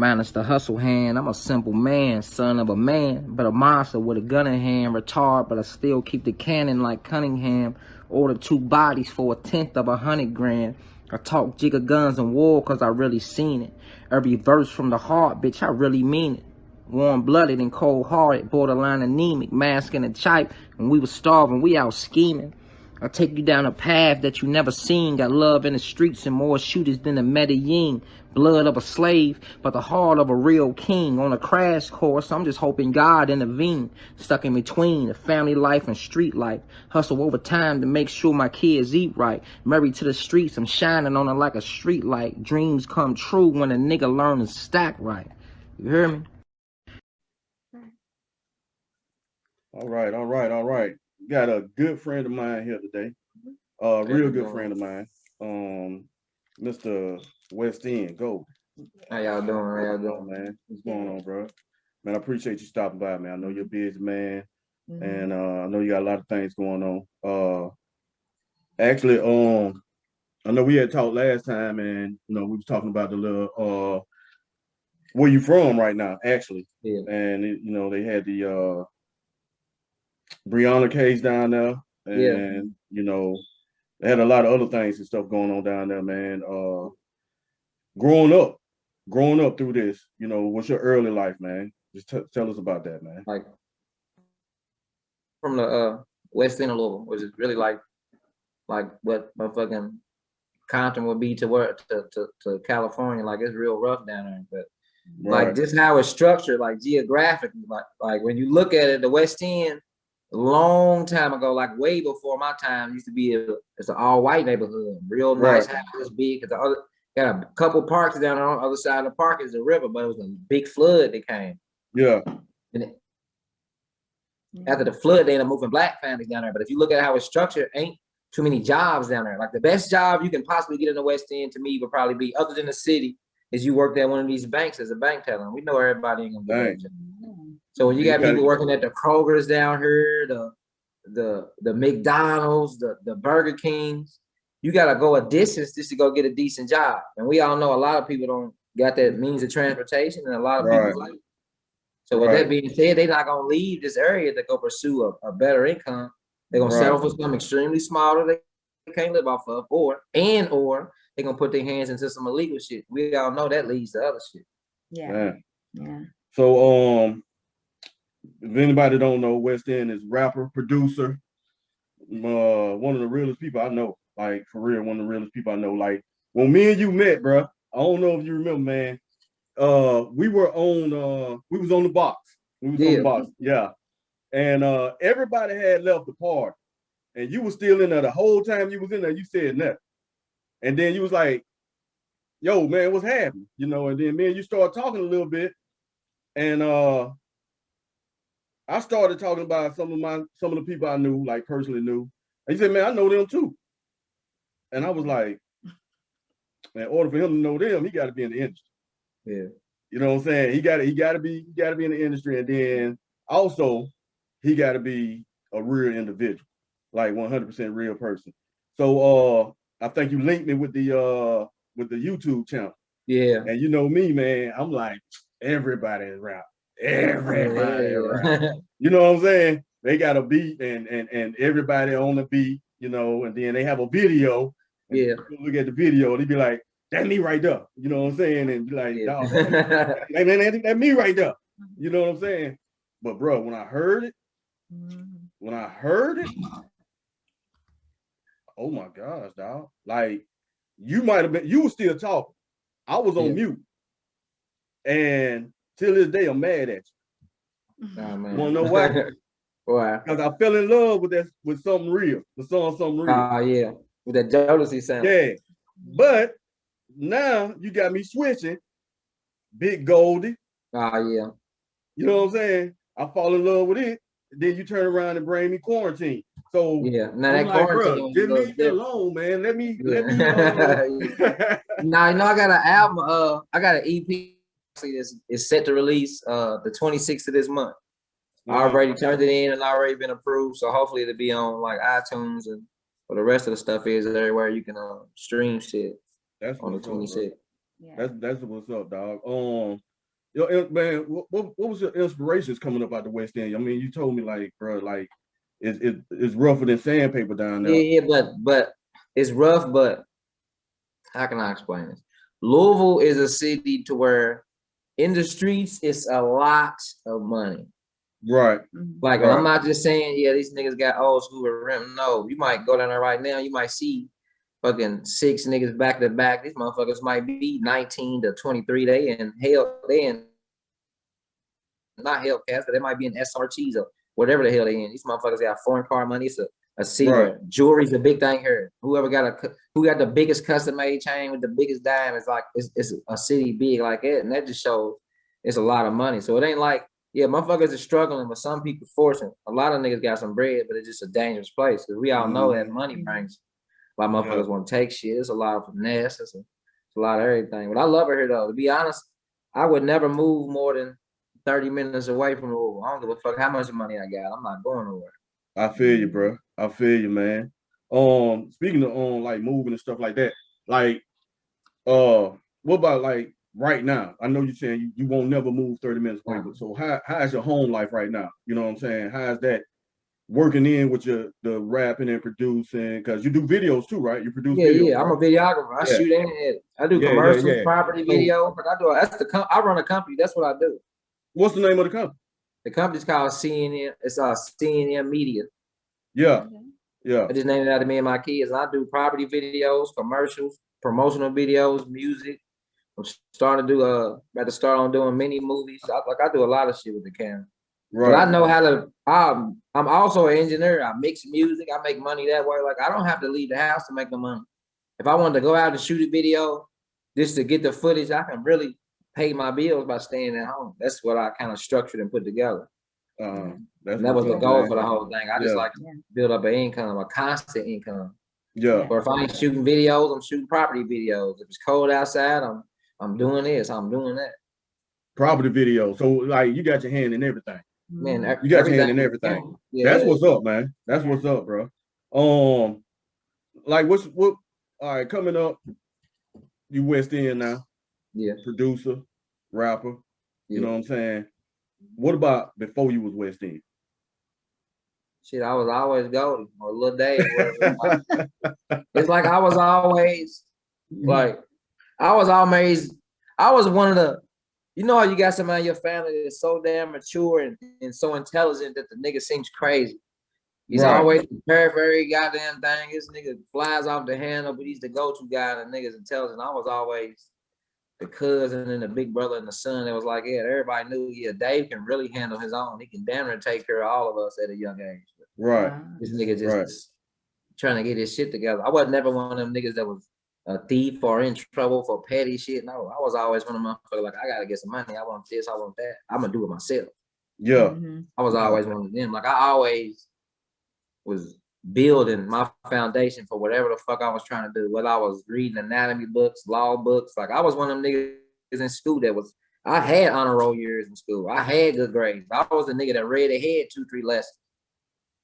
Minus the hustle hand, I'm a simple man, son of a man, but a monster with a gun in hand, retard, but I still keep the cannon like Cunningham. Order 2 bodies for 1/10 of $100 grand. I talk jigger guns and war cause I really seen it. Every verse from the heart, bitch, I really mean it. Warm-blooded and cold-hearted, borderline anemic, masking and chipe. When we was starving, we out scheming. I'll take you down a path that you never seen. Got love in the streets and more shooters than the Medellin. Blood of a slave, but the heart of a real king. On a crash course, I'm just hoping God intervene. Stuck in between the family life and street life. Hustle over time to make sure my kids eat right. Married to the streets, I'm shining on it like a street light. Dreams come true when a nigga learn to stack right. You hear me? All right. Got a good friend of mine here today. Real good friend of mine. Mr. West End, Goldie. How y'all doing? Man? What's going on, bro? Man, I appreciate you stopping by, man. I know you're a busy man, and I know you got a lot of things going on. Actually, I know we had talked last time, and we was talking about the little where you from right now, actually. Yeah. And they had the Breonna case down there, and they had a lot of other things and stuff going on down there, man. Growing up through this, what's your early life, man? Just tell us about that, man. Like from the West End of Louisville, which is really like what motherfucking Compton would be to California. Like it's real rough down there, but like just how it's structured, like geographically, like when you look at it, the West End. A long time ago, like way before my time, used to be it's an all-white neighborhood, real nice houses, big. Cause the other got a couple parks down on the other side of the park is the river, but it was a big flood that came. Yeah. And after the flood, they ended up moving black families down there. But if you look at how it's structured, ain't too many jobs down there. Like the best job you can possibly get in the West End to me would probably be, other than the city, is you work at one of these banks as a bank teller. We know everybody ain't gonna do that. So when you got people working at the Kroger's down here, the McDonald's, the Burger Kings, you gotta go a distance just to go get a decent job. And we all know a lot of people don't got that means of transportation, and a lot of people like it. So with that being said, they're not gonna leave this area to go pursue a better income. They're gonna settle for something extremely small that they can't live off of, or they're gonna put their hands into some illegal shit. We all know that leads to other shit. Yeah. So if anybody don't know, West End is rapper, producer, one of the realest people I know. Like for real, one of the realest people I know. Like when me and you met, bro. I don't know if you remember, man. We was on the box. We was on the box, and everybody had left the party, and you was still in there the whole time you was in there. You said nothing, and then you was like, "Yo, man, what's happening?" And then me and you started talking a little bit, and I started talking about some of the people I knew, like personally knew, and he said, "Man, I know them too," and I was like, "Man, in order for him to know them, he got to be in the industry." Yeah. You know what I'm saying? He got to be in the industry, and then also he got to be a real individual, like 100% real person. So I think you linked me with the YouTube channel. Yeah. And you know me, man, I'm like, everybody is rap. Everybody is rap. You know what I'm saying? They got a beat and everybody on the beat, and then they have a video. Yeah. Look at the video, they be like, "That's me right there." You know what I'm saying? And be like, "Dog, that's me right there." You know what I'm saying? But bro, when I heard it, oh my gosh, dog. Like you were still talking. I was on mute. And till this day, I'm mad at you. Nah, man. Wanna know why? Why? Because I fell in love with something real. The song Something Real. Yeah. With that jealousy sound. Yeah. But now you got me switching. Big Goldie. Yeah. You know what I'm saying? I fall in love with it. Then you turn around and bring me Quarantine. So now I'm that like, Quarantine, bro, just leave me alone, man. Let me. Nah, I got an album. I got an EP. It's set to release the 26th of this month. I already turned it in and already been approved. So hopefully it'll be on like iTunes, and for the rest of the stuff is everywhere you can stream shit. That's on the 26th. That's what's up, dog. Man, what was your inspirations coming up out the West End? I mean, you told me like, bro, like it's rougher than sandpaper down there. Yeah, but it's rough, but how can I explain this? Louisville is a city to where in the streets it's a lot of money. Right. Like I'm not just saying, yeah, these niggas got old school with rent. No, you might go down there right now, you might see fucking 6 niggas back to back. These motherfuckers might be 19 to 23. They in not Hellcats, but they might be in SRTs or whatever the hell they in. These motherfuckers got foreign car money. It's a city where jewelry's a big thing here. Who got the biggest custom made chain with the biggest diamonds, like it's a city big like that, and that just shows it's a lot of money. So it ain't like, yeah, motherfuckers are struggling, but some people forcing. A lot of niggas got some bread, but it's just a dangerous place because we all know that money brings. A lot of motherfuckers want to take shit. It's a lot of finesse. It's a lot of everything. But I love it here though. To be honest, I would never move more than 30 minutes away from Louisville. I don't give a fuck how much money I got. I'm not going nowhere. I feel you, bro. I feel you, man. Speaking of like moving and stuff like that, like what about like right now? I know you're saying you won't never move 30 minutes away, but so how's your home life right now? You know what I'm saying? How's that working in with the rapping and producing? Because you do videos too, right? You produce videos. Yeah, I'm a videographer. I shoot and edit. I do commercials, property video, but I run a company. That's what I do. What's the name of the company? The company's called CNN. It's CNN Media. Yeah. I just named it after me and my kids. And I do property videos, commercials, promotional videos, music. I'm starting to do about to start on doing mini movies. I do a lot of shit with the camera. Right. But I know how to. I'm also an engineer. I mix music. I make money that way. Like I don't have to leave the house to make the money. If I wanted to go out and shoot a video just to get the footage, I can really pay my bills by staying at home. That's what I kind of structured and put together. And that was the goal for the whole thing. I just like to build up an income, a constant income. Yeah. Or if I ain't shooting videos, I'm shooting property videos. If it's cold outside, I'm doing this, I'm doing that. Property video. So like you got your hand in everything. Man, you got your hand in everything. That's what's up, man. That's what's up, bro. Like what all right, coming up, you West End now. Yeah. Producer, rapper. You know what I'm saying? What about before you was West End? Shit, I was always Goldie or Lil Dave. It's like I was always like, I was one of the, you know how you got somebody in your family that's so damn mature and so intelligent that the nigga seems crazy. He's always prepared for every goddamn thing. This nigga flies off the handle, but he's the go-to guy and the nigga's intelligent. I was always the cousin and the big brother and the son that was like, yeah, everybody knew, Dave can really handle his own. He can damn near take care of all of us at a young age. Right. This nigga just trying to get his shit together. I was never one of them niggas that was a thief or in trouble for petty shit. No, I was always one of them motherfuckers like, I gotta get some money. I want this, I want that. I'm gonna do it myself. Yeah. I was always one of them. Like I always was building my foundation for whatever the fuck I was trying to do. Whether I was reading anatomy books, law books. Like I was one of them niggas in school I had honor roll years in school. I had good grades. I was the nigga that read ahead 2-3 lessons.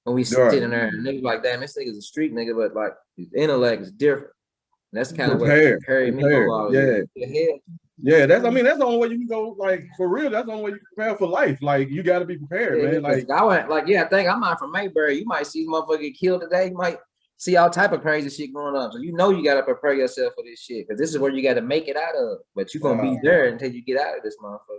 When we sitting there and niggas like, damn, this nigga's a street nigga, but like his intellect is different. And that's kind of what carried me through all this. Yeah, that's the only way you can go, like, for real. That's the only way you can prepare for life. Like, you got to be prepared, man. Like, I think I'm not from Mayberry. You might see motherfucker get killed today. You might see all type of crazy shit going on. So you got to prepare yourself for this shit because this is where you got to make it out of. But you're gonna be there until you get out of this motherfucker.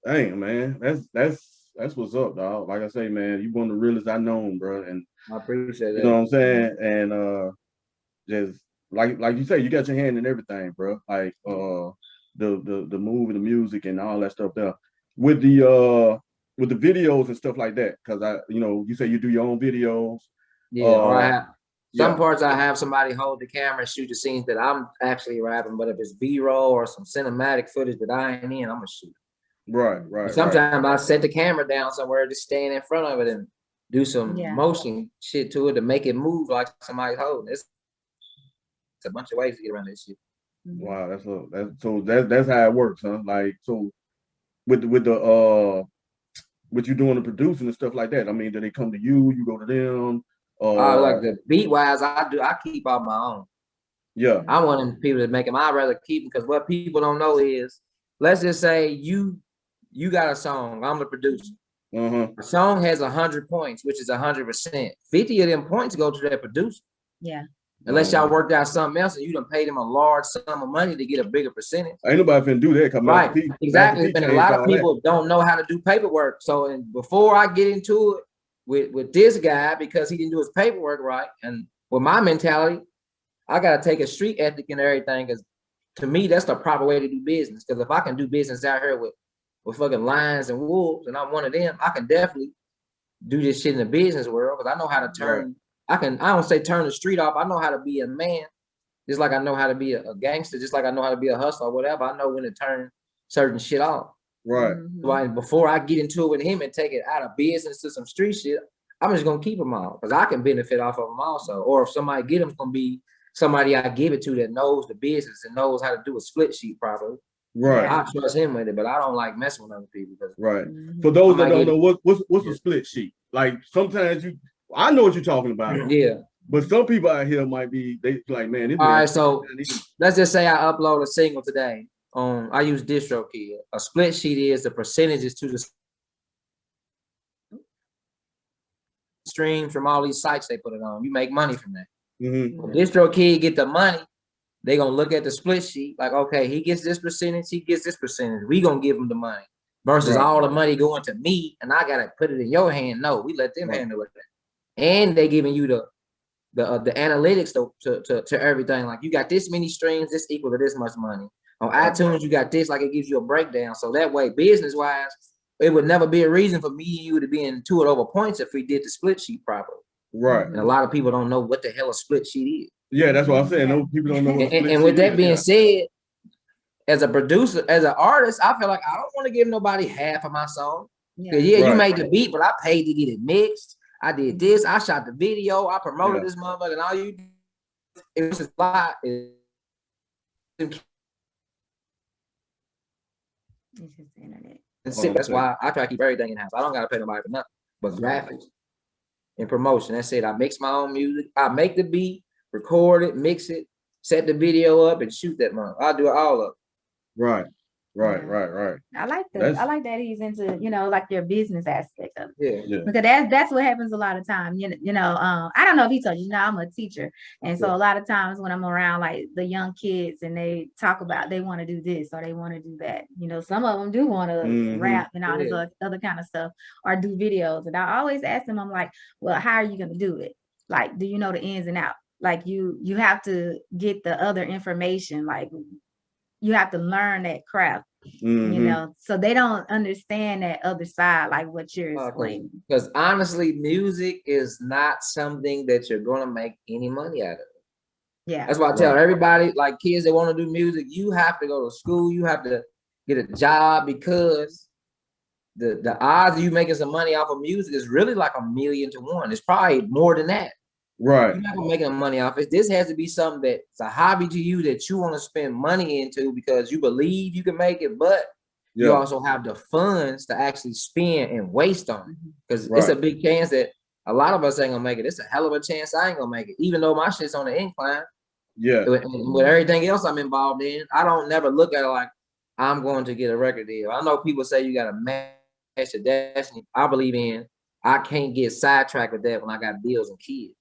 Dang, man, that's what's up, dog. Like I say, man, you one of the realest I known, bro. And I appreciate that. You know what I'm saying? And just like you say, you got your hand in everything, bro. Like the movie, the music, and all that stuff there. With the videos and stuff like that, because you say you do your own videos. Yeah, or I have some parts I have somebody hold the camera and shoot the scenes that I'm actually rapping, but if it's B-roll or some cinematic footage that I ain't in, I'm gonna shoot. Right. Sometimes I set the camera down somewhere, just stand in front of it and do some motion shit to it to make it move like somebody's holding. It's a bunch of ways to get around this shit. Wow, that's how it works, huh? Like, so with the what you doing the producing and stuff like that. I mean, do they come to you? You go to them? Like the beat wise, I keep all my own. Yeah, I'm one of them people that make them. I'd rather keep them because what people don't know is let's just say you got a song. I'm the producer. The song has 100 points, which is 100%. 50 of them points go to that producer. Yeah. Unless y'all worked out something else and you done paid him a large sum of money to get a bigger percentage. Ain't nobody finna do that. Right, exactly. And a lot of people don't know how to do paperwork. So, and before I get into it with this guy, because he didn't do his paperwork right, and with my mentality, I gotta take a street ethic and everything, because to me, that's the proper way to do business. Because if I can do business out here with fucking lions and wolves, and I'm one of them, I can definitely do this shit in the business world, because I know how to turn. I don't say turn the street off. I know how to be a man, just like I know how to be a gangster, just like I know how to be a hustler or whatever. I know when to turn certain shit off. Right. So before I get into it with him and take it out of business to some street shit, I'm just gonna keep them all, because I can benefit off of them also. Or if somebody get them, it's gonna be somebody I give it to that knows the business and knows how to do a split sheet properly. Right. I trust him with it, but I don't like messing with other people. Right. For those that don't know, what's a split sheet? Like sometimes I know what you're talking about. Yeah. But some people out here might be like, man. This all right, so let's just say I upload a single today. I use DistroKid. A split sheet is the percentages to the streams from all these sites they put it on. You make money from that. When DistroKid get the money, they gonna look at the split sheet like, okay, he gets this percentage, he gets this percentage. We gonna give him the money versus all the money going to me and I gotta put it in your hand. No, we let them handle it. And they giving you the analytics to everything. Like, you got this many streams, this equal to this much money. On iTunes, you got this, like it gives you a breakdown. So that way, business wise, it would never be a reason for me and you to be in 2 or over points if we did the split sheet properly. Right. And a lot of people don't know what the hell a split sheet is. Yeah, that's what I'm saying. No, people don't know what a split sheet is. And with that being said, as a producer, as an artist, I feel like I don't want to give nobody half of my song. You made the beat, but I paid to get it mixed. I did this. I shot the video. I promoted this motherfucker, and all you do, it was just a lot. It's just the internet. That's why I try to keep everything in house. I don't gotta pay nobody for nothing but graphics and promotion. That's it. I mix my own music. I make the beat, record it, mix it, set the video up, and shoot that month. I'll do it all up. Right. Right. I like that. I like that he's into, like your business aspect of it. Yeah. Because that's what happens a lot of times. I don't know if he told you, I'm a teacher. And so a lot of times when I'm around like the young kids and they talk about they want to do this or they want to do that, some of them do want to rap and all this other kind of stuff or do videos. And I always ask them, I'm like, well, how are you going to do it? Like, do you know the ins and outs? Like you have to get the other information, like you have to learn that craft, so they don't understand that other side, like what you're explaining. Because honestly, music is not something that you're going to make any money out of. Yeah. That's why I tell everybody, like kids that want to do music, you have to go to school, you have to get a job, because the odds of you making some money off of music is really like 1,000,000 to 1. It's probably more than that. Right. You're not gonna make money off it. This has to be something that's a hobby to you that you want to spend money into because you believe you can make it, but you also have the funds to actually spend and waste on it. Because it's a big chance that a lot of us ain't gonna make it. It's a hell of a chance I ain't gonna make it, even though my shit's on the incline. Yeah. With everything else I'm involved in, I don't never look at it like I'm going to get a record deal. I know people say you gotta match your destiny. I believe in I can't get sidetracked with that when I got bills and kids.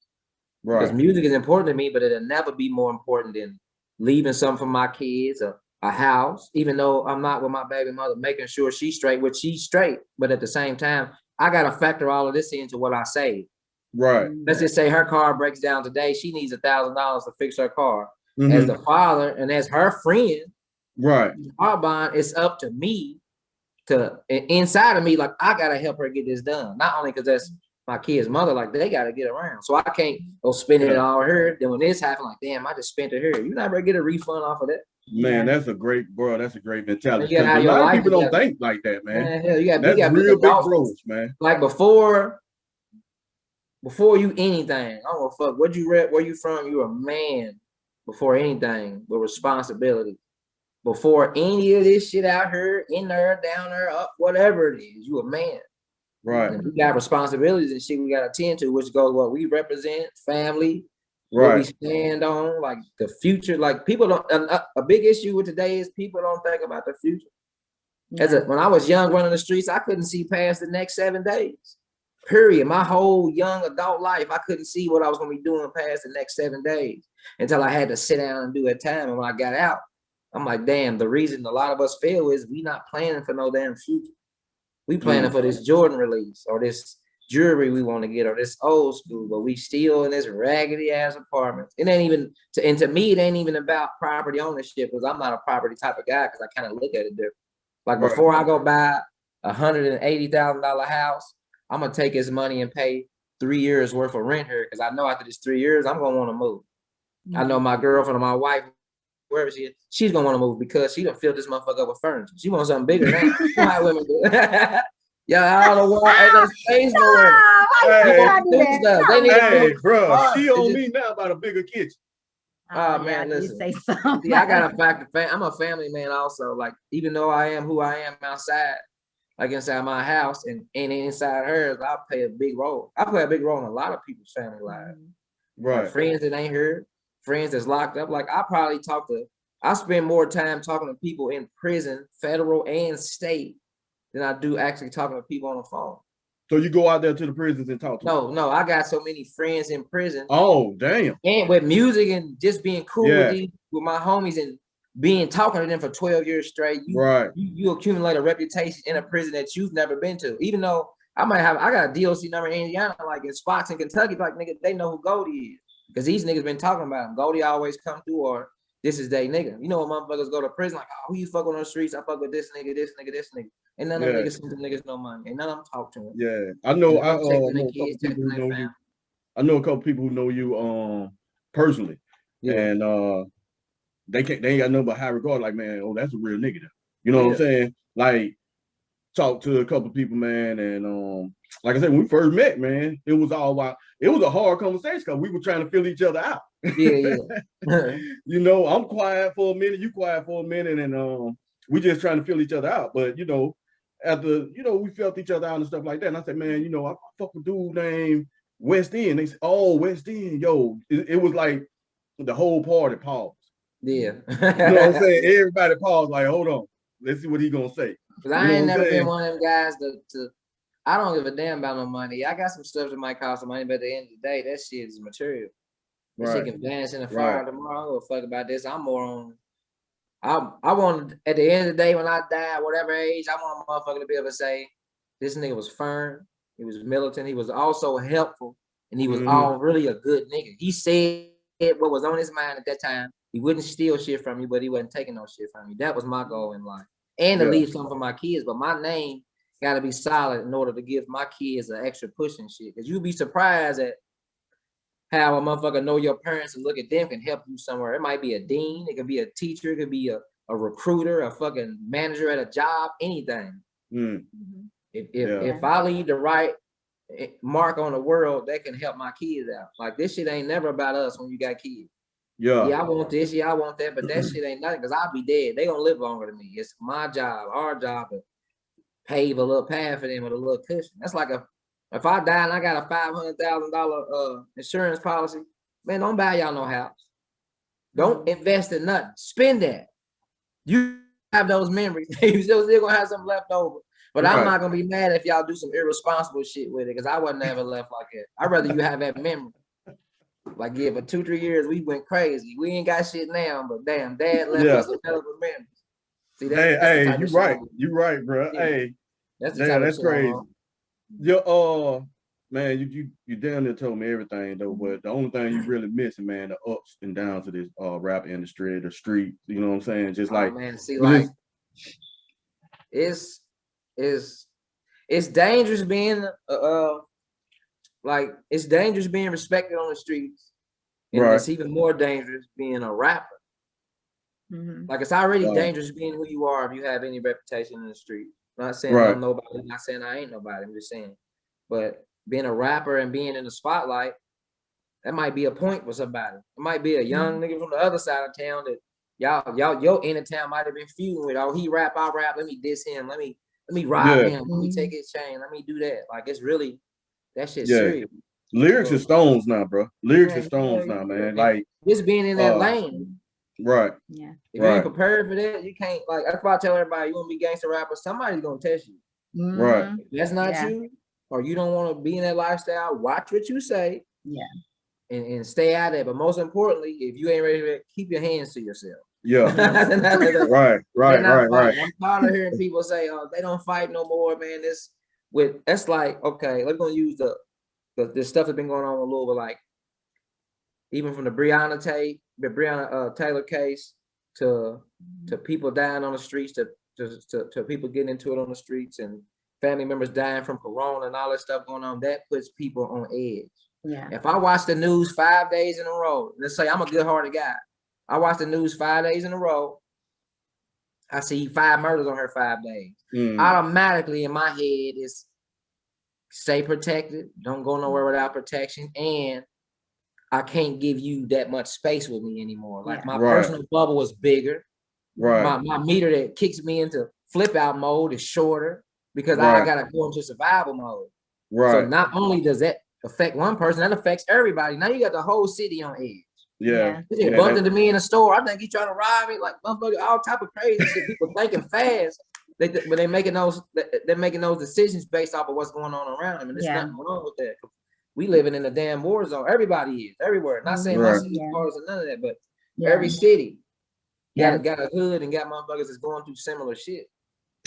Right. Because music is important to me, but it'll never be more important than leaving something for my kids, a house, even though I'm not with my baby mother, making sure she's straight, which she's straight. But at the same time, I got to factor all of this into what I save. Right. Let's just say her car breaks down today. She needs $1,000 to fix her car. As the father and as her friend, right, our bond, it's up to me to, inside of me, like, I got to help her get this done. Not only because that's my kid's mother, like they got to get around. So I can't go spending it all her. Then when this happened, like, damn, I just spent it here. You never get a refund off of that. Man, that's a great, bro. That's a great mentality. A lot of people don't think like that, man. You got real big bros, man. Like before you anything, I don't know, fuck, where you from? You a man before anything with responsibility. Before any of this shit out here, in there, down there, up, whatever it is, you a man. Right. And we got responsibilities and shit we got to attend to, which goes what we represent, family, right, what we stand on, like the future. Like people don't, a big issue with today is people don't think about the future. When I was young running the streets, I couldn't see past the next 7 days. Period. My whole young adult life, I couldn't see what I was gonna be doing past the next 7 days until I had to sit down and do that time. And when I got out, I'm like, damn, the reason a lot of us fail is we not planning for no damn future. We planning for this Jordan release or this jewelry we want to get or this old school, but we still in this raggedy ass apartment. It ain't even, and to me, it ain't even about property ownership because I'm not a property type of guy because I kind of look at it different. Like before I go buy $180,000 house, I'm gonna take his money and pay 3 years worth of rent here because I know after this 3 years, I'm gonna want to move. I know my girlfriend or my wife, wherever she is, she's gonna want to move because she done filled this motherfucker up with furniture. She wants something bigger now. Why women do it? Yeah, I don't know why. Ain't no space nowhere. Hey, bro, she on me now about a bigger kitchen. Oh man, listen. See, I got a factor. I'm a family man also. Like, even though I am who I am outside, like inside my house and inside hers, I play a big role. I play a big role in a lot of people's family lives. Right. Like friends that ain't here, friends that's locked up. Like I spend more time talking to people in prison, federal and state, than I do actually talking to people on the phone. So you go out there to the prisons and talk to them? No, I got so many friends in prison. Oh, damn. And with music and just being cool with my homies and talking to them for 12 years straight, you accumulate a reputation in a prison that you've never been to. Even though I got a DOC number in Indiana, like in spots in Kentucky, like nigga, they know who Goldie is. Because these niggas been talking about him. Goldie always come through or this is they nigga. You know when motherfuckers go to prison, like, oh, who you fuck on the streets? I fuck with this nigga, this nigga, this nigga. And none of them niggas send them niggas no money. And none of them talk to him. Yeah. I know I know a couple people who know you personally. Yeah. And they ain't got nothing but high regard, like, man, oh, that's a real nigga. You know what I'm saying? Like, talk to a couple people, man, and like I said, when we first met, man, it was all about, it was a hard conversation because we were trying to fill each other out. Yeah. You know, I'm quiet for a minute, you quiet for a minute, and we just trying to fill each other out. But you know, after we felt each other out and stuff like that, and I said, man, you know, I fuck with a dude named West End. They said, oh, West End, yo, it was like the whole party paused. Yeah. You know what I'm saying? Everybody paused, like, hold on, let's see what he gonna say. Because I ain't never been one of them guys to I don't give a damn about no money. I got some stuff that might cost some money, but at the end of the day, that shit is material. That shit can vanish in the fire tomorrow. I don't give a fuck about this. I'm more on, I want, at the end of the day, when I die, whatever age, I want a motherfucker to be able to say, this nigga was firm, he was militant, he was also helpful, and he was all really a good nigga. He said what was on his mind at that time. He wouldn't steal shit from you, but he wasn't taking no shit from you. That was my goal in life. And to leave something for my kids, but my name got to be solid in order to give my kids an extra push and shit. Because you'd be surprised at how a motherfucker know your parents and look at them can help you somewhere. It might be a dean, it could be a teacher, it could be a recruiter, a fucking manager at a job, anything. If I leave the right mark on the world, that can help my kids out. Like, this shit ain't never about us when you got kids. Yeah, I want this, I want that, but that shit ain't nothing because I'll be dead. They gonna live longer than me. It's my job, our job to pave a little path for them with a little cushion. That's like if I die and I got a $500,000 insurance policy, man, don't buy y'all no house. Don't invest in nothing. Spend that. You have those memories. You still gonna have something left over. But I'm not gonna be mad if y'all do some irresponsible shit with it because I wasn't ever left like that. I'd rather you have that memory. Like, yeah, for 2-3 years we went crazy. We ain't got shit now, but damn, dad left us a hell of a memory. See, hey, you right, bro. Yeah. Hey, that's crazy. Man, you down there told me everything though, but the only thing you really missing, man, the ups and downs of this rap industry, the street. You know what I'm saying? Just like, man, see, like, it's dangerous being like, it's dangerous being respected on the streets, and it's even more dangerous being a rapper. Like, it's already dangerous being who you are if you have any reputation in the street. I'm not saying I'm nobody, I'm not saying I ain't nobody, I'm just saying. But being a rapper and being in the spotlight, that might be a point for somebody. It might be a young nigga from the other side of town that your end of town might have been feuding with. Oh, he rap, I rap, let me diss him, let me rob him, let me take his chain, let me do that. Like, it's really, that shit's serious. Lyrics is stones now, bro. Lyrics is stones now, man. Like, just being in that lane. Right. Yeah. If you ain't prepared for that, you can't, like, that's why I tell everybody, you want to be gangster rapper, somebody's gonna test you. Right. If that's not you, or you don't want to be in that lifestyle, watch what you say. Yeah. And stay out of it. But most importantly, if you ain't ready to keep your hands to yourself. Yeah. Right. I'm tired of hearing people say, "Oh, they don't fight no more, man." That's like, okay, let's gonna use the stuff that's been going on with Louisville, like even from the Breonna Taylor case to people dying on the streets, to people getting into it on the streets, and family members dying from corona and all that stuff going on. That puts people on edge. Yeah. If I watch the news 5 days in a row, let's say I'm a good-hearted guy, I watch the news 5 days in a row, I see 5 murders on her 5 days. Automatically in my head is stay protected, don't go nowhere without protection, and I can't give you that much space with me anymore. Like my personal bubble is bigger. My meter that kicks me into flip out mode is shorter because I gotta go into survival mode. So not only does that affect one person, that affects everybody. Now you got the whole city on edge. Yeah. He bumped into me in the store. I think he's trying to rob me, like motherfucker, all type of crazy shit. People thinking fast. But they're making those decisions based off of what's going on around them. And there's nothing wrong with that. We living in a damn war zone. Everybody is everywhere. Not saying my city's cars and none of that, but every city got a hood and got motherfuckers that's going through similar shit.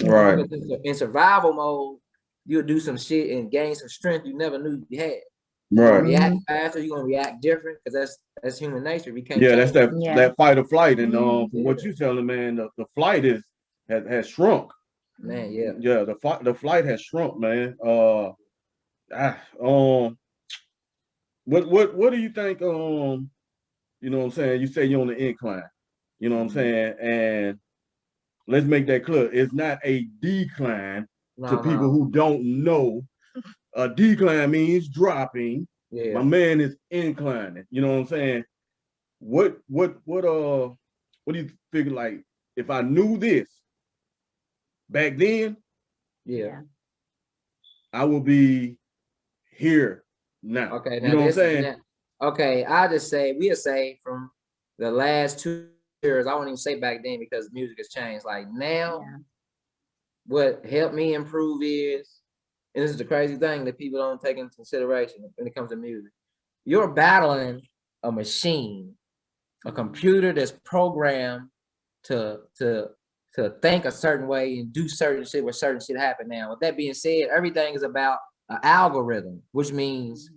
Right. In survival mode, you'll do some shit and gain some strength you never knew you had. You're gonna react faster, you're gonna react different, because that's human nature. We can't that's that fight or flight. And from what you're telling, man, the flight has shrunk. Man, the flight has shrunk, man. What do you think? You know what I'm saying? You say you're on the incline. You know what I'm saying? And let's make that clear. It's not a decline to people who don't know. A decline means dropping. My man is inclining. You know what I'm saying? What do you figure, like, if I knew this back then, I will be here now. Okay, now you know what I'm saying? We'll say from the last 2 years, I won't even say back then because music has changed. Like now, what helped me improve is, and this is the crazy thing that people don't take into consideration when it comes to music, you're battling a machine, a computer that's programmed to think a certain way and do certain shit where certain shit happen now. With that being said, everything is about an algorithm, which means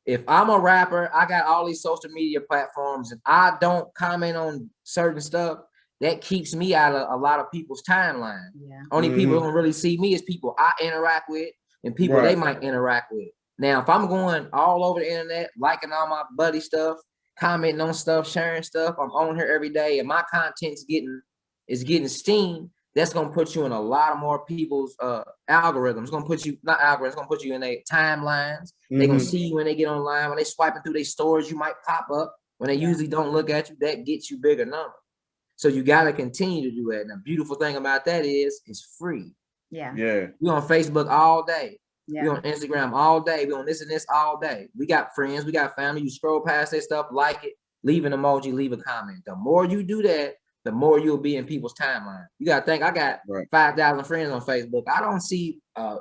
if I'm a rapper, I got all these social media platforms and I don't comment on certain stuff, that keeps me out of a lot of people's timeline. Only people who really see me is people I interact with and people they might interact with. Now, if I'm going all over the internet, liking all my buddy stuff, commenting on stuff, sharing stuff, I'm on here every day and my content's getting steam, that's gonna put you in a lot of more people's algorithms. It's gonna put you, not algorithms, it's gonna put you in their timelines. They're gonna see you when they get online, when they swiping through their stories, you might pop up. When they usually don't look at you, that gets you bigger numbers. So you gotta continue to do that. And the beautiful thing about that is it's free. We on Facebook all day. We on Instagram all day. We on this and this all day. We got friends, we got family. You scroll past that stuff, like it, leave an emoji, leave a comment. The more you do that, the more you'll be in people's timeline. You gotta think, I got 5,000 friends on Facebook. I don't see I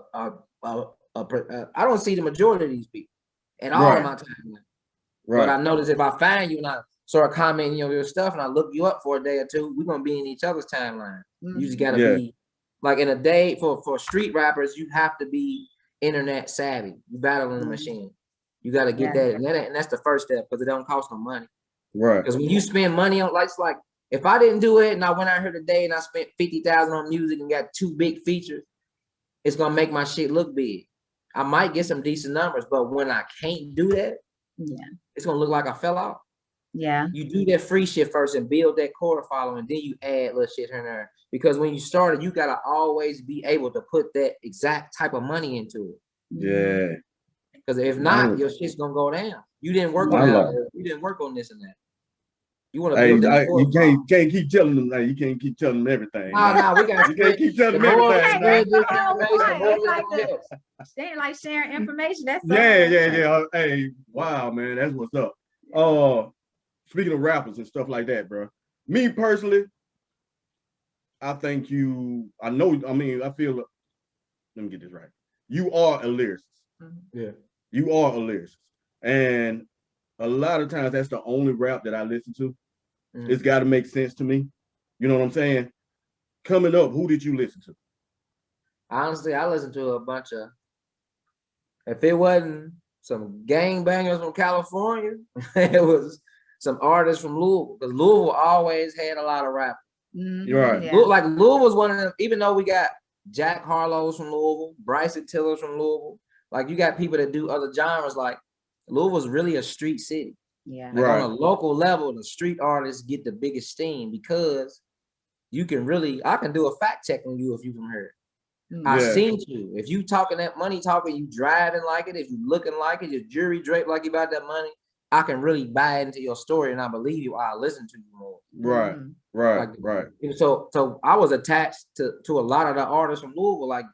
don't see the majority of these people at all in my timeline. But I notice if I find you and I start commenting on your stuff and I look you up for a day or two, we're gonna be in each other's timeline. You just gotta be like, in a day for street rappers, you have to be internet savvy. You battling the machine. You gotta get that. And that's the first step, because it don't cost no money. Because when you spend money on, like if I didn't do it and I went out here today and I spent 50,000 on music and got 2 big features, it's gonna make my shit look big. I might get some decent numbers, but when I can't do that, it's gonna look like I fell off. You do that free shit first and build that core following, then you add little shit here and there. Because when you started, you gotta always be able to put that exact type of money into it. Because if not, your shit's gonna go down. You didn't work on that. You didn't work on this and that. You want to build that. You can't keep telling them. You can't keep telling them everything. No, we got. You can't keep telling them everything. They like sharing information. That's Hey, wow, man, that's what's up. Speaking of rappers and stuff like that, bro. Me personally, I think I feel, let me get this right. You are a lyricist. Yeah. You are a lyricist. And a lot of times that's the only rap that I listen to. It's got to make sense to me. You know what I'm saying? Coming up, who did you listen to? Honestly, I listened to a bunch of, if it wasn't some gangbangers from California, it was some artists from Louisville, because Louisville always had a lot of rap. You're right. Yeah. Like Louisville was one of them, even though we got Jack Harlow's from Louisville, Bryson Tiller's from Louisville, like you got people that do other genres, like Louisville's really a street city. Yeah. Like on a local level, the street artists get the biggest steam because you can really, I can do a fact check on you if you from here. I seen you. If you talking that money talking, you driving like it, if you looking like it, your jewelry draped like you about that money, I can really buy into your story and I believe you. I listen to you more. Right, right. So I was attached to a lot of the artists from Louisville, like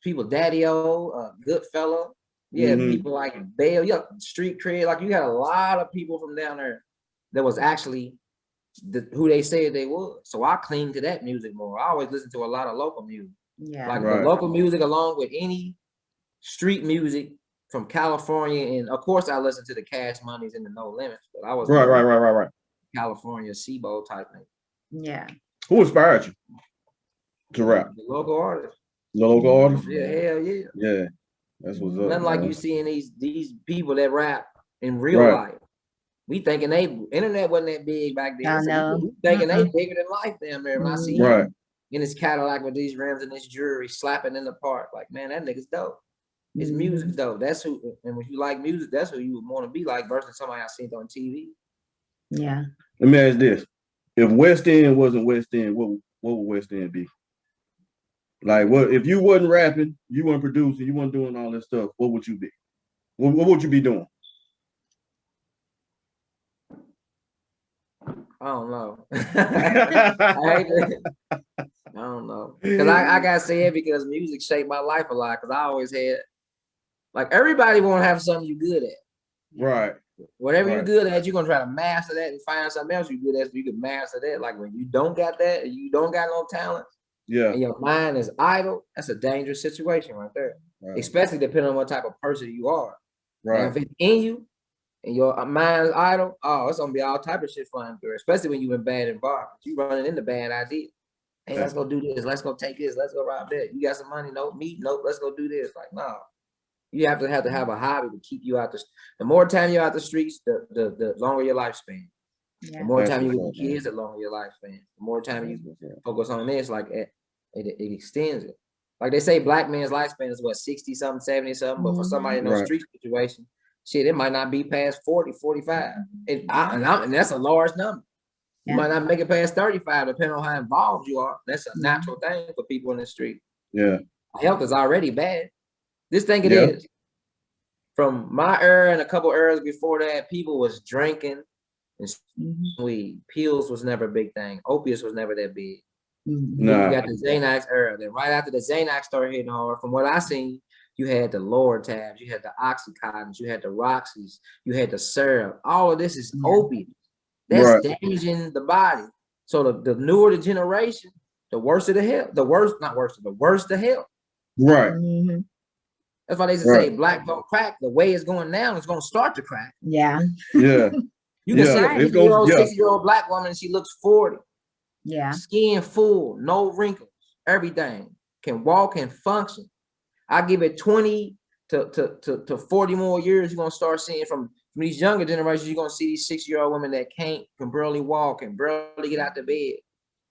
people, Daddy-O, Goodfella. Yeah, people like Bale, Street Cred. Like you had a lot of people from down there that was actually who they said they was. So I cling to that music more. I always listen to a lot of local music. Yeah. Like the local music along with any street music from California. And of course I listened to the Cash Moneys and the No Limits, but I was right. California SIBO type thing. Yeah. Who inspired you to rap? The local artists. The local artists? Yeah, hell yeah. Yeah. That's what's up. Nothing like you seeing these people that rap in real life. We thinking internet wasn't that big back then. So we thinking they bigger than life damn near. When I see him in his Cadillac with these rims and this jewelry slapping in the park, like, man, that nigga's dope. His music's dope. That's who, and when you like music, that's who you would want to be like versus somebody I seen on TV. Yeah. Let me ask this. If West End wasn't West End, what would West End be? Like, what if you wasn't rapping, you weren't producing, you weren't doing all this stuff, what would you be? What would you be doing? I don't know. I don't know. Because I got to say it because music shaped my life a lot. Because I always had, like, everybody want to have something you good at. Right. Whatever you're good at, you're going to try to master that and find something else you're good at so you can master that. Like, when you don't got that, you don't got no talent, and your mind is idle, that's a dangerous situation right there. Right. Especially depending on what type of person you are. Right. Now, if it's in you, and your mind is idle, oh, it's gonna be all type of shit flying through, especially when you're in bad environments. You running into bad ideas. Hey, let's go do this. Let's go take this. Let's go rob that. You got some money? Nope. Me? Nope. Let's go do this. Like, no. You have to have a hobby to keep you out the more time you're out the streets, the longer your lifespan. Yeah. The more time you with your kids, the longer your lifespan. The more time you focus on this, like it extends it. Like they say, black man's lifespan is what, 60 something, 70 something, but for somebody in those street situations, shit, it might not be past 40, 45. And that's a large number. You might not make it past 35, depending on how involved you are. That's a natural thing for people in the street. Yeah. Health is already bad. This thing it is. From my era and a couple eras before that, people was drinking and weed. Pills was never a big thing. Opiates was never that big. You got the Xanax era. Then right after the Xanax started hitting hard, from what I seen, you had the Lortabs, you had the Oxycontins, you had the Roxys, you had the syrup. All of this is opiates. That's damaging the body. So the newer the generation, the worse of the health. The worse the health. Right. That's why they say black don't crack. The way it's going now, it's going to start to crack. Yeah. Yeah. You can see a 50-year-old, 60-year-old black woman, and she looks 40. Yeah. Skin full, no wrinkles, everything. Can walk and function. I give it 20 to 40 more years, you're going to start seeing from these younger generations, you're going to see these 6-year-old women that can barely walk, can barely get out the bed,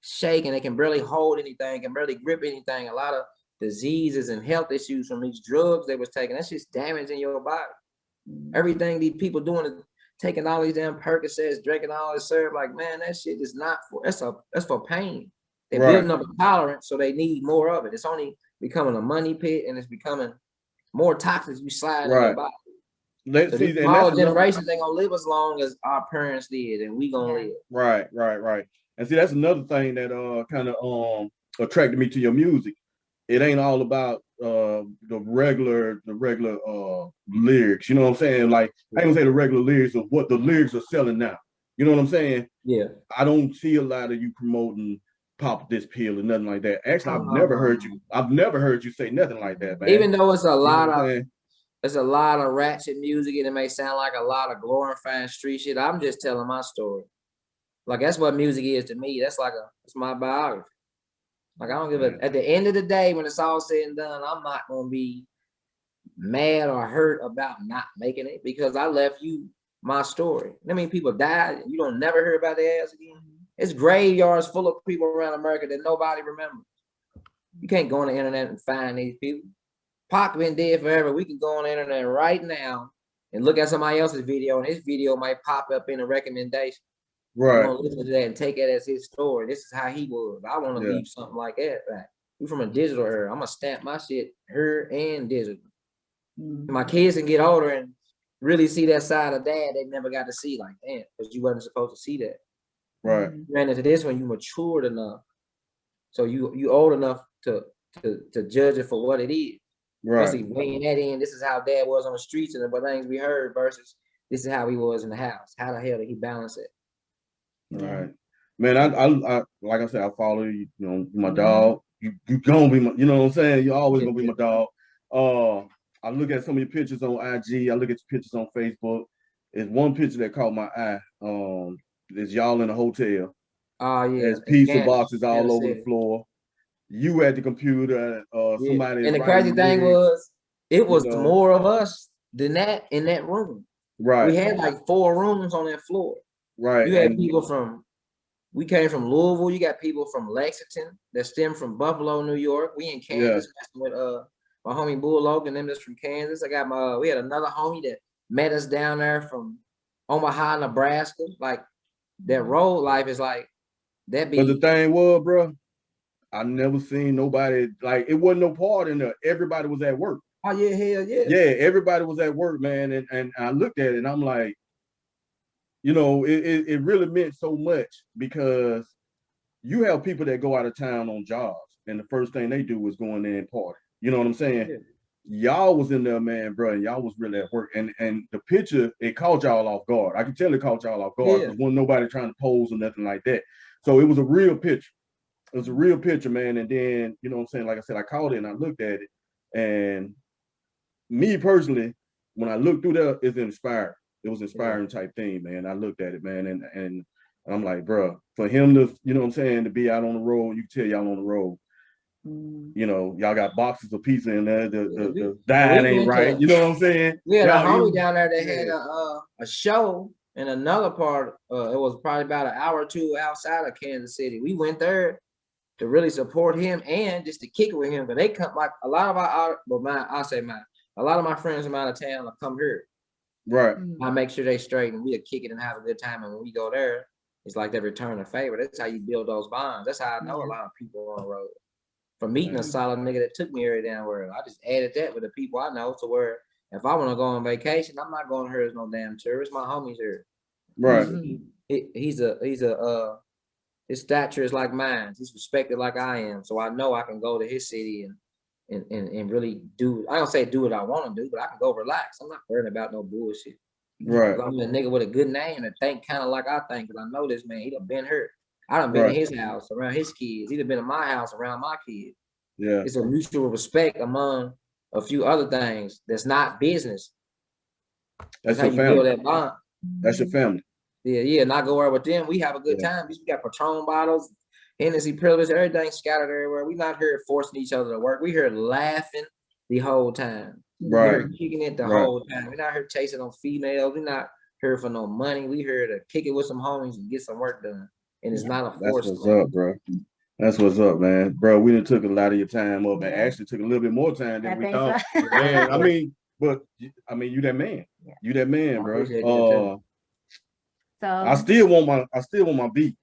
shaking, they can barely hold anything, can barely grip anything. A lot of diseases and health issues from these drugs they was taking. That's just damaging your body. Everything these people doing is taking all these damn Percocets, drinking all this syrup. Like, man, that shit is not for, that's for pain. They're building up a tolerance, so they need more of it. It's only becoming a money pit, and it's becoming more toxic. You slide in your body. So these smaller generations ain't gonna live as long as our parents did, and we gonna live. Right. And see, that's another thing that kind of attracted me to your music. It ain't all about the regular lyrics. You know what I'm saying? Like, I ain't gonna say the regular lyrics of what the lyrics are selling now. You know what I'm saying? Yeah. I don't see a lot of you promoting pop this pill or nothing like that. Actually, I've never heard you say nothing like that, man. Even though it's a lot of there's a lot of ratchet music and it may sound like a lot of glorifying street shit, I'm just telling my story. Like that's what music is to me. That's like it's my biography. Like I don't give a. At the end of the day, when it's all said and done, I'm not gonna be mad or hurt about not making it because I left you my story. I mean, people died. You don't never hear about their ass again. It's graveyards full of people around America that nobody remembers. You can't go on the internet and find these people. Pac been dead forever. We can go on the internet right now and look at somebody else's video, and his video might pop up in a recommendation. Right. You want to listen to that and take it as his story. This is how he was. I want to leave something like that back. We from a digital era. I'm gonna stamp my shit her and digital. My kids can get older and really see that side of dad they never got to see, like damn, because you wasn't supposed to see that. Right. You ran into this when you matured enough, so you old enough to judge it for what it is. Right. See, weighing that in, this is how dad was on the streets and what things we heard versus this is how he was in the house. How the hell did he balance it? Right, man. I like I said, I follow you. You know, my dog. You gonna be my. You know what I'm saying? You always gonna be my dog. I look at some of your pictures on IG. I look at your pictures on Facebook. There's one picture that caught my eye. There's y'all in a hotel. Oh yeah. There's pizza boxes all over the floor. You at the computer. Somebody. And the crazy thing was, it was more of us than that in that room. Right. We had like 4 rooms on that floor. Right. You had people we came from Louisville. You got people from Lexington that stem from Buffalo, New York. We in Kansas with my homie Bulldog and them that's from Kansas. We had another homie that met us down there from Omaha, Nebraska. Like that road life is like that. But the thing was, bro, I never seen nobody like it wasn't no part in there. Everybody was at work. Oh yeah, hell yeah. Yeah, everybody was at work, man. And I looked at it and I'm like, you know, it really meant so much because you have people that go out of town on jobs and the first thing they do is go in there and party. You know what I'm saying? Yeah. Y'all was in there, man, bro, and y'all was really at work. And the picture, it caught y'all off guard. I can tell it caught y'all off guard because wasn't nobody trying to pose or nothing like that. So it was a real picture. It was a real picture, man. And then, you know what I'm saying? Like I said, I caught it and I looked at it. And me personally, when I looked through there, it's inspired. It was inspiring type thing, man. I looked at it, man, and I'm like, bro, for him to, you know what I'm saying, to be out on the road, you can tell y'all on the road. You know, y'all got boxes of pizza in there. The diet ain't right. You know what I'm saying? Yeah, the homie down there that had a show in another part. It was probably about an hour or two outside of Kansas City. We went there to really support him and just to kick it with him. But they come like a lot of a lot of my friends from out of town will come here. Right. I make sure they straight and we'll kick it and have a good time. And when we go there, it's like they return a favor. That's how you build those bonds. That's how I know a lot of people on the road. From meeting a solid nigga that took me every damn word, I just added that with the people I know to where if I want to go on vacation, I'm not going to her as no damn tourist. My homie's here. Right. His stature is like mine. He's respected like I am. So I know I can go to his city and really do. I don't say do what I want to do, but I can go relax. I'm not worried about no bullshit. Right. I'm a nigga with a good name and think kind of like I think, because I know this man. He done been hurt. I done been in his house around his kids. He done been in my house around my kids. Yeah. It's a mutual respect among a few other things that's not business. That's how you build that bond. That's your family. Yeah. Not go out with them. We have a good time. We got Patron bottles, Hennessy privilege, everything scattered everywhere. We not here forcing each other to work. We here laughing the whole time. Right. We're kicking it the whole time. We're not here chasing on females. We're not here for no money. We here to kick it with some homies and get some work done. And it's not a force. That's what's up, bro. That's what's up, man. Bro, we done took a lot of your time up and actually took a little bit more time than we thought. So. Man, I mean, you that man. Yeah. You that man, bro. So I still want my beat.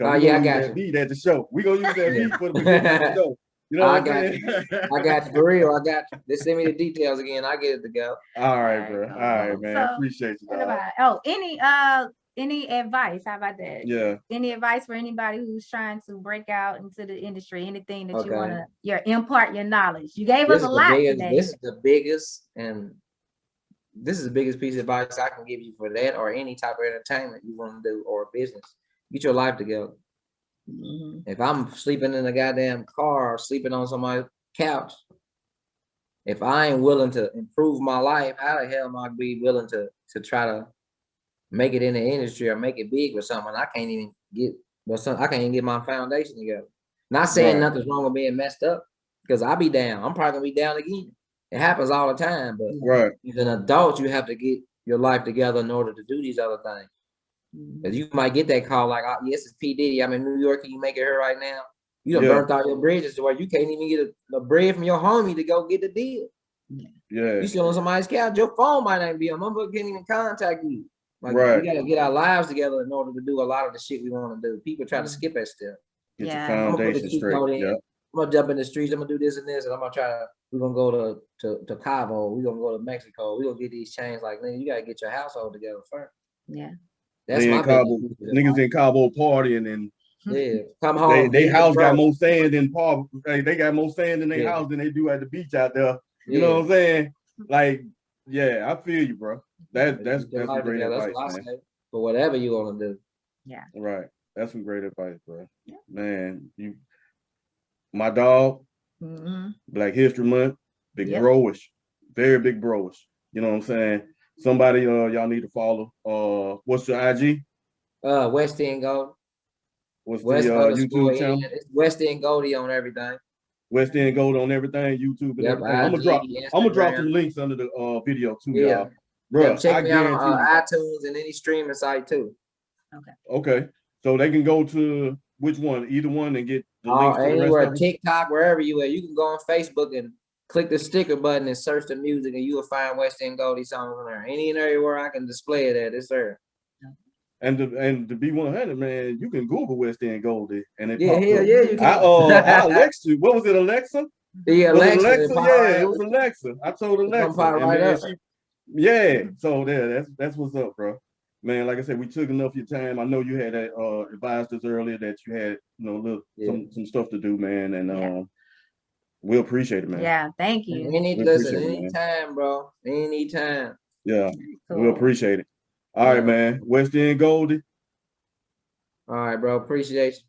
Oh yeah, I got you. Beat at the show. We gonna use that beat for the beginning of the show. You know what I'm saying? I got you for real. I got you. Just send me the details again. I get it to go. All right, bro. All right, man. So, appreciate you. Any advice? How about that? Yeah. Any advice for anybody who's trying to break out into the industry? Anything that you want to impart your knowledge? You gave us a lot today. This is the biggest and this is the biggest piece of advice I can give you for that or any type of entertainment you want to do or business. Get your life together. If I'm sleeping in a goddamn car or sleeping on somebody's couch, if I ain't willing to improve my life, how the hell am I be willing to try to make it in the industry or make it big or something? I can't even get I can't even get my foundation together. Not saying nothing's wrong with being messed up, because I be down. I'm probably gonna be down again. It happens all the time, but as an adult, you have to get your life together in order to do these other things. Because you might get that call like, oh, yes, it's P. Diddy. I'm in New York. Can you make it here right now? You done burnt all your bridges to where you can't even get a bread from your homie to go get the deal. Yeah. You sit on somebody's couch, your phone might not be on. Motherfucker can't even contact you. Like, we gotta get our lives together in order to do a lot of the shit we want to do. People try to skip that step. Get your foundation straight. I'm gonna jump in the streets. I'm gonna do this and this, and I'm gonna try to. We're gonna go to Cabo. We're gonna go to Mexico. We're gonna get these chains. Like, nigga, you gotta get your household together first. Yeah. That's my niggas in Cabo partying and come home. They house got more sand than Paul. They got more sand in their house than they do at the beach out there. You know what I'm saying? Like, yeah, I feel you, bro. That's some great advice, man. For whatever you want to do. Yeah. Right. That's some great advice, bro. Yeah. Man, my dog, Black History Month, big bro-ish, very big bro-ish. You know what I'm saying? Somebody y'all need to follow. What's your IG? West End Gold. What's the YouTube channel? It's West End Goldie on everything. West End Gold on everything, YouTube and everything. I'm gonna drop some links under the video too, y'all. Bro, check me out on iTunes and any streaming site too. Okay. So they can go to which one? Either one and get the links to the anywhere, rest of TikTok, wherever you at. You can go on Facebook and click the sticker button and search the music, and you will find West End Goldie songs on there. Any and everywhere I can display it at, it's there. And to be 100, man, you can Google West End Goldie and it pops up. You can. I Alexa, what was it, Alexa? Yeah, Alexa. Yeah, it was Alexa. I told Alexa. So that's what's up, bro. Man, like I said, we took enough of your time. I know you had advised us earlier that you had, some stuff to do, man, and we appreciate it, man. Yeah, thank you. Anytime, bro. Anytime. Yeah, we appreciate it. All right, man. West End Goldie. All right, bro. Appreciate you.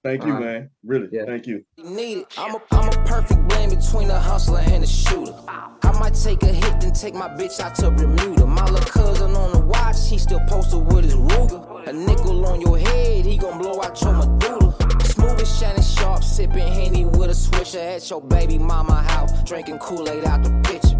Thank you, man. Really, thank you. I'm a perfect blend between a hustler and a shooter. I might take a hit and take my bitch out to Bermuda. My little cousin on the watch, he still posted with his Ruger. A nickel on your head, he gon' blow out your medulla. Smooth as shining sharp, sipping Henny with a swisher at your baby mama house, drinking Kool-Aid out the pitcher.